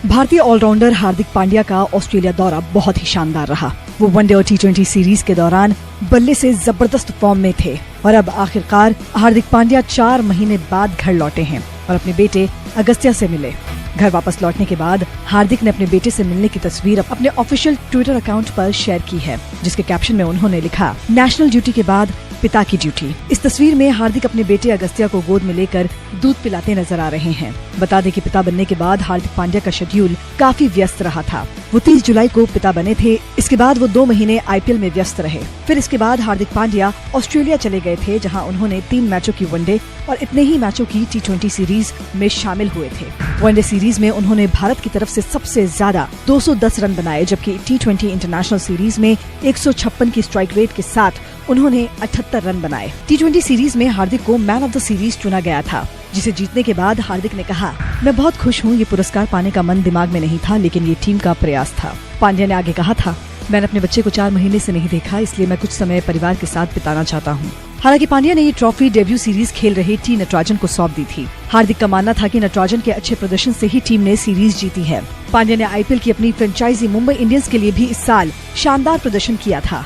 भारतीय ऑलराउंडर हार्दिक पांड्या का ऑस्ट्रेलिया दौरा बहुत ही शानदार रहा। वो वनडे और टी20 सीरीज के दौरान बल्ले से जबरदस्त फॉर्म में थे और अब आखिरकार हार्दिक पांड्या 4 महीने बाद घर लौटे हैं और अपने बेटे अगस्त्या से मिले। घर वापस लौटने के बाद हार्दिक ने अपने बेटे से मिलने की तस्वीर अपने ऑफिशियल ट्विटर अकाउंट पर शेयर की है, जिसके कैप्शन में उन्होंने लिखा, नेशनल ड्यूटी के बाद पिता की ड्यूटी। इस तस्वीर में हार्दिक अपने बेटे अगस्त्या को गोद में लेकर दूध पिलाते नजर आ रहे हैं। बता दें कि पिता बनने के बाद हार्दिक पांड्या का शेड्यूल काफी व्यस्त रहा था। वो 30 जुलाई को पिता बने थे। इसके बाद वो 2 महीने आईपीएल में व्यस्त रहे। फिर इसके बाद हार्दिक पांड्या ऑस्ट्रेलिया चले गए थे, जहां उन्होंने 3 मैचों की वनडे और इतने ही मैचों की टी20 सीरीज में शामिल हुए थे। वनडे सीरीज में उन्होंने भारत की तरफ से सबसे ज्यादा 210 रन बनाए, जबकि टी20 इंटरनेशनल सीरीज में 156 की स्ट्राइक रेट के साथ उन्होंने 78 रन बनाए। टी20 सीरीज में हार्दिक को मैन ऑफ द सीरीज चुना गया था, जिसे जीतने के बाद हार्दिक ने कहा, मैं बहुत खुश हूँ। ये पुरस्कार पाने का मन दिमाग में नहीं था, लेकिन ये टीम का प्रयास था। पांड्या ने आगे कहा था, मैंने अपने बच्चे को 4 महीने से नहीं देखा, इसलिए मैं कुछ समय परिवार के साथ बिताना चाहता हूँ। हालांकि पांड्या ने ये ट्रॉफी डेब्यू सीरीज खेल रहे टी नटराजन को सौंप दी थी। हार्दिक का मानना था कि नटराजन के अच्छे प्रदर्शन से ही टीम ने सीरीज जीती है। पांड्या ने आईपीएल की अपनी फ्रेंचाइजी मुंबई इंडियंस के लिए भी इस साल शानदार प्रदर्शन किया था।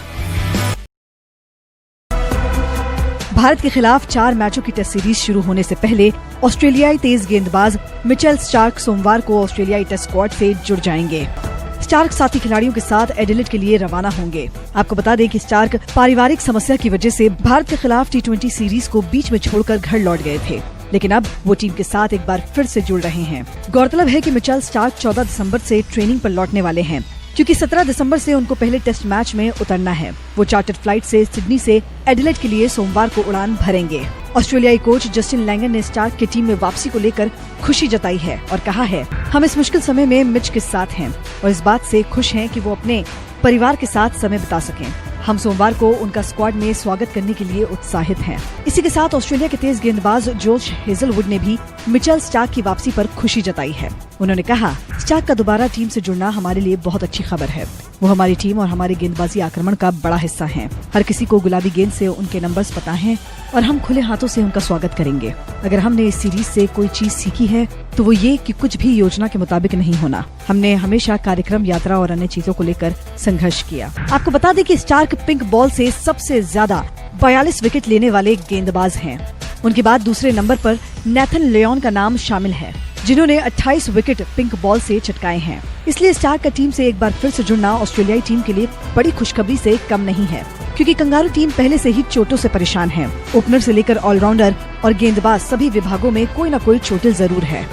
भारत के खिलाफ 4 मैचों की टेस्ट सीरीज शुरू होने से पहले ऑस्ट्रेलियाई तेज गेंदबाज मिचेल स्टार्क सोमवार को ऑस्ट्रेलियाई टेस्ट स्क्वाड से जुड़ जाएंगे। स्टार्क साथी खिलाड़ियों के साथ एडिलेड के लिए रवाना होंगे। आपको बता दें कि स्टार्क पारिवारिक समस्या की वजह से भारत के खिलाफ टी20 सीरीज को बीच में छोड़कर घर लौट गए थे, लेकिन अब वो टीम के साथ एक बार फिर से जुड़ रहे हैं। गौरतलब है कि मिचेल स्टार्क 14 दिसंबर से ट्रेनिंग पर लौटने वाले हैं, क्योंकि 17 दिसंबर से उनको पहले टेस्ट मैच में उतरना है। वो चार्टर्ड फ्लाइट से सिडनी से एडिलेड के लिए सोमवार को उड़ान भरेंगे। ऑस्ट्रेलियाई कोच जस्टिन लैंगन ने स्टार्क की टीम में वापसी को लेकर खुशी जताई है और कहा है, हम इस मुश्किल समय में मिच के साथ हैं और इस बात से खुश हैं कि वो अपने परिवार के साथ समय बिता सकें। हम सोमवार को उनका स्क्वाड में स्वागत करने के लिए उत्साहित हैं। इसी के साथ ऑस्ट्रेलिया के तेज गेंदबाज जोश हेजलवुड ने भी मिचेल स्टार्क की वापसी पर खुशी जताई है। उन्होंने कहा, स्टार्क का दोबारा टीम से जुड़ना हमारे लिए बहुत अच्छी खबर है। वो हमारी टीम और हमारे गेंदबाजी आक्रमण का बड़ा हिस्सा हैं। हर किसी को गुलाबी गेंद से उनके नंबर्स पता हैं और हम खुले हाथों से उनका स्वागत करेंगे। अगर हमने इस सीरीज से कोई चीज सीखी है तो वो ये कि कुछ भी योजना के मुताबिक नहीं होना। हमने हमेशा कार्यक्रम, यात्रा और अन्य चीजों को लेकर संघर्ष किया। आपको बता दें कि स्टार्क पिंक बॉल से सबसे ज्यादा 42 विकेट लेने वाले गेंदबाज हैं। उनके बाद दूसरे नंबर पर नेथन लियोन का नाम शामिल है, जिन्होंने 28 विकेट पिंक बॉल से चटकाए हैं। इसलिए स्टार्क का टीम से एक बार फिर से जुड़ना ऑस्ट्रेलियाई टीम के लिए बड़ी खुशखबरी से कम नहीं है, क्योंकि कंगारू टीम पहले से ही चोटों से परेशान है। ओपनर से लेकर ऑलराउंडर और गेंदबाज सभी विभागों में कोई न कोई चोटिल जरूर है।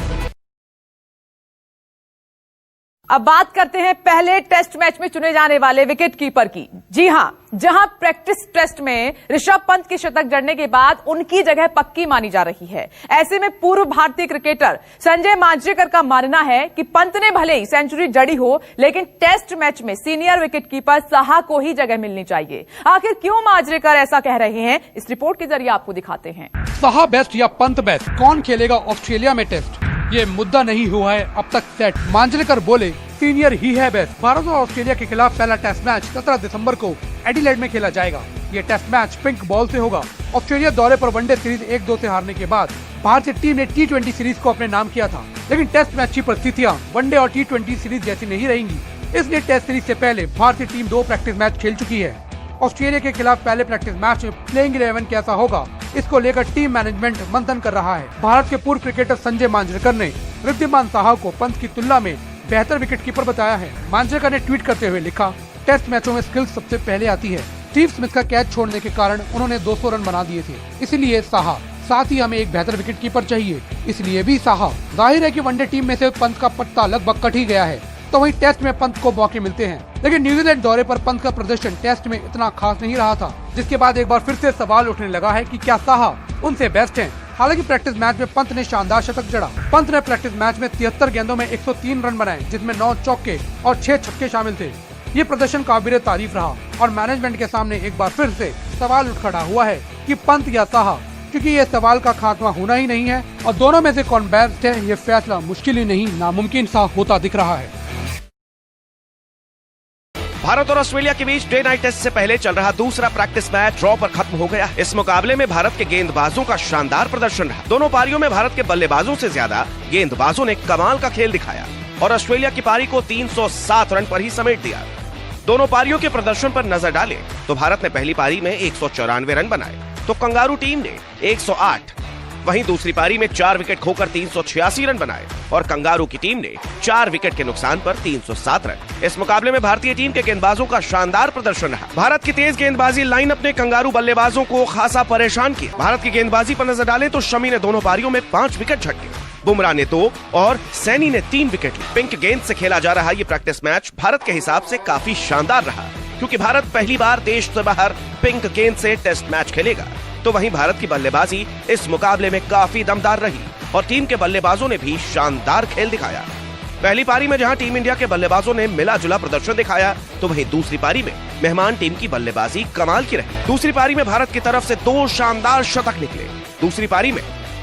अब बात करते हैं पहले टेस्ट मैच में चुने जाने वाले विकेट कीपर की। जी हां, जहां प्रैक्टिस टेस्ट में ऋषभ पंत की शतक जड़ने के बाद उनकी जगह पक्की मानी जा रही है। ऐसे में पूर्व भारतीय क्रिकेटर संजय मांजरेकर का मानना है कि पंत ने भले ही सेंचुरी जड़ी हो, लेकिन टेस्ट मैच में सीनियर विकेट कीपर साहा को ही जगह मिलनी चाहिए। आखिर क्यों मांजरेकर ऐसा कह रहे हैं, इस रिपोर्ट के जरिए आपको दिखाते हैं। साहा बेस्ट या पंत बेस्ट, कौन खेलेगा ऑस्ट्रेलिया में टेस्ट, ये मुद्दा नहीं हुआ है अब तक सेट। मांजरेकर बोले, सीनियर ही है बेस्ट। भारत और ऑस्ट्रेलिया के खिलाफ पहला टेस्ट मैच 17 दिसंबर को एडिलेड में खेला जाएगा। ये टेस्ट मैच पिंक बॉल से होगा। ऑस्ट्रेलिया दौरे पर वनडे सीरीज 1-2 से हारने के बाद भारतीय टीम ने टी20 सीरीज को अपने नाम किया था, लेकिन टेस्ट मैच की परिस्थितियां वनडे और टी20 सीरीज जैसी नहीं रहेंगी। इसलिए टेस्ट सीरीज से पहले भारतीय टीम 2 प्रैक्टिस मैच खेल चुकी है। ऑस्ट्रेलिया के खिलाफ पहले प्रैक्टिस मैच में प्लेइंग 11 कैसा होगा, इसको लेकर टीम मैनेजमेंट मंथन कर रहा है। भारत के पूर्व क्रिकेटर संजय मांजरेकर ने रिद्धिमान साहा को पंत की तुलना में बेहतर विकेटकीपर बताया है। मांजरेकर ने ट्वीट करते हुए लिखा, टेस्ट मैचों में स्किल्स सबसे पहले आती है। स्टीव स्मिथ का कैच छोड़ने के कारण उन्होंने 200 रन बना दिए थे, इसलिए साहा। साथ ही हमें एक बेहतर विकेटकीपर चाहिए, इसलिए भी साहा। जाहिर है कि वनडे टीम में से पंत का पत्ता लगभग कट ही गया है, तो वहीं टेस्ट में पंत को मौके मिलते हैं। लेकिन न्यूजीलैंड दौरे पर पंत का प्रदर्शन टेस्ट में इतना खास नहीं रहा था, जिसके बाद एक बार फिर से सवाल उठने लगा है कि क्या साहा उनसे बेस्ट हैं। हालांकि प्रैक्टिस मैच में पंत ने शानदार शतक जड़ा। पंत ने प्रैक्टिस मैच में 73 गेंदों में 103 रन बनाए, जिसमें 9 चौके और 6 छक्के शामिल थे। ये प्रदर्शन काबिल तारीफ रहा और मैनेजमेंट के सामने एक बार फिर से सवाल उठ खड़ा हुआ है कि पंत या साहा, क्योंकि ये सवाल का खात्मा होना ही नहीं है और दोनों में से कौन बेस्ट है, ये फैसला मुश्किल ही नहीं नामुमकिन सा होता दिख रहा है। भारत और ऑस्ट्रेलिया के बीच डे नाइट टेस्ट से पहले चल रहा दूसरा प्रैक्टिस मैच ड्रॉ पर खत्म हो गया। इस मुकाबले में भारत के गेंदबाजों का शानदार प्रदर्शन रहा। दोनों पारियों में भारत के बल्लेबाजों से ज्यादा गेंदबाजों ने कमाल का खेल दिखाया। और ऑस्ट्रेलिया की पारी को 307 रन पर ही समेट दिया। दोनों पारियों के प्रदर्शन पर नजर डालें तो भारत ने पहली पारी में 194 रन बनाए तो कंगारू टीम ने 108, वहीं दूसरी पारी में 4 विकेट खोकर 386 रन बनाए और कंगारू की टीम ने 4 विकेट के नुकसान पर 307 रन। इस मुकाबले में भारतीय टीम के गेंदबाजों का शानदार प्रदर्शन रहा। भारत की तेज गेंदबाजी लाइनअप ने कंगारू बल्लेबाजों को खासा परेशान किया। भारत की गेंदबाजी पर नजर डालें तो शमी ने दोनों पारियों में 5 विकेट झटके, बुमराह ने 2 और सैनी ने 3 विकेट लिए। पिंक गेंद से खेला जा रहा ये प्रैक्टिस मैच भारत के हिसाब से काफी शानदार रहा, क्योंकि भारत पहली बार देश से बाहर पिंक गेंद से टेस्ट मैच खेलेगा। तो वहीं भारत की बल्लेबाजी इस मुकाबले में काफी दमदार रही और टीम के बल्लेबाजों ने भी शानदार खेल दिखाया। पहली पारी में जहां टीम इंडिया के बल्लेबाजों ने मिला जुला प्रदर्शन दिखाया तो वहीं दूसरी पारी में मेहमान टीम की बल्लेबाजी कमाल की रही। दूसरी पारी में भारत की तरफ से 2 शानदार शतक निकले। दूसरी पारी में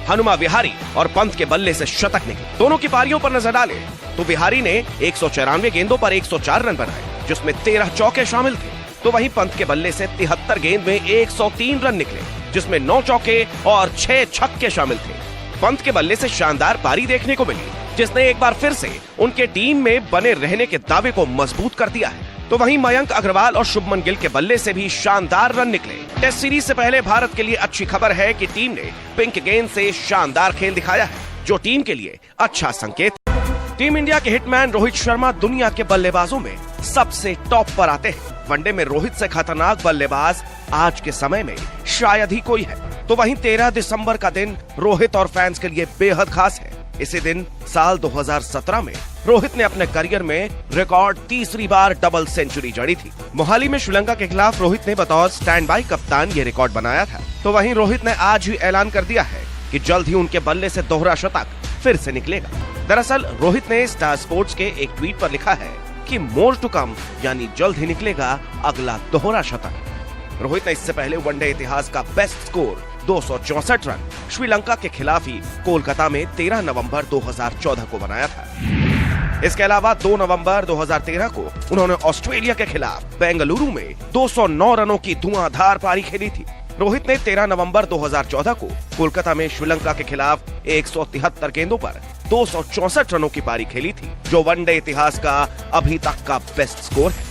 हनुमा विहारी और पंत के बल्ले से शतक निकले। दोनों की पारियों पर नजर डालें तो विहारी ने 194 गेंदों पर 104 रन बनाए, जिसमें 13 चौके शामिल थे, तो वहीं पंत के बल्ले से 73 गेंद में 103 रन निकले, जिसमें 9 चौके और 6 छक्के शामिल थे। पंत के बल्ले से शानदार पारी देखने को मिली, जिसने एक बार फिर से उनके टीम में बने रहने के दावे को मजबूत कर दिया है। तो वहीं मयंक अग्रवाल और शुभमन गिल के बल्ले से भी शानदार रन निकले। टेस्ट सीरीज से पहले भारत के लिए अच्छी खबर है कि टीम ने पिंक गेंद से शानदार खेल दिखाया है, जो टीम के लिए अच्छा संकेत है। टीम इंडिया के हिटमैन रोहित शर्मा दुनिया के बल्लेबाजों में सबसे टॉप पर आते हैं। वनडे में रोहित से खतरनाक बल्लेबाज आज के समय में शायद ही कोई है। तो वहीं 13 दिसंबर का दिन रोहित और फैंस के लिए बेहद खास है। इसी दिन साल 2017 में रोहित ने अपने करियर में रिकॉर्ड तीसरी बार डबल सेंचुरी जड़ी थी। मोहाली में श्रीलंका के खिलाफ रोहित ने बतौर स्टैंड बाई कप्तान ये रिकॉर्ड बनाया था। तो वहीं रोहित ने आज ही ऐलान कर दिया है कि जल्द ही उनके बल्ले से दोहरा शतक फिर से निकलेगा। दरअसल रोहित ने स्टार स्पोर्ट्स के एक ट्वीट पर लिखा है कि मोर टू कम, यानी जल्द ही निकलेगा अगला दोहरा शतक। रोहित ने इससे पहले वनडे इतिहास का बेस्ट स्कोर 264 रन श्रीलंका के खिलाफ ही कोलकाता में 13 नवंबर 2014 को बनाया था। इसके अलावा 2 नवंबर 2013 को उन्होंने ऑस्ट्रेलिया के खिलाफ बेंगलुरु में 209 रनों की धुआंधार पारी खेली थी। रोहित ने 13 नवंबर 2014 को कोलकाता में श्रीलंका के खिलाफ 173 गेंदों पर 264 रनों की पारी खेली थी, जो वनडे इतिहास का अभी तक का बेस्ट स्कोर है।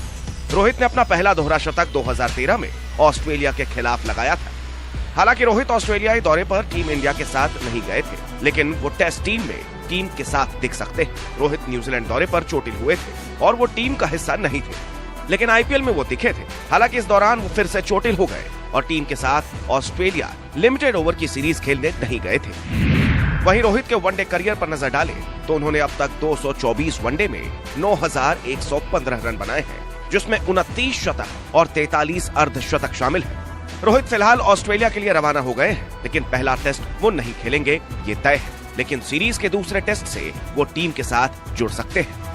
रोहित ने अपना पहला दोहरा शतक 2013 में ऑस्ट्रेलिया के खिलाफ लगाया था। हालांकि रोहित ऑस्ट्रेलियाई दौरे पर टीम इंडिया के साथ नहीं गए थे, लेकिन वो टेस्ट टीम में टीम के साथ दिख सकते हैं। रोहित न्यूजीलैंड दौरे पर चोटिल हुए थे और वो टीम का हिस्सा नहीं थे, लेकिन आईपीएल में वो दिखे थे। हालांकि इस दौरान वो फिर से चोटिल हो गए और टीम के साथ ऑस्ट्रेलिया लिमिटेड ओवर की सीरीज खेलने नहीं गए थे। वहीं रोहित के वनडे करियर पर नजर डालें तो उन्होंने अब तक 224 वनडे में 9,115 रन बनाए हैं, जिसमें 29 शतक और 43 अर्धशतक शामिल है। रोहित फिलहाल ऑस्ट्रेलिया के लिए रवाना हो गए हैं, लेकिन पहला टेस्ट वो नहीं खेलेंगे, ये तय है। लेकिन सीरीज के दूसरे टेस्ट से वो टीम के साथ जुड़ सकते हैं।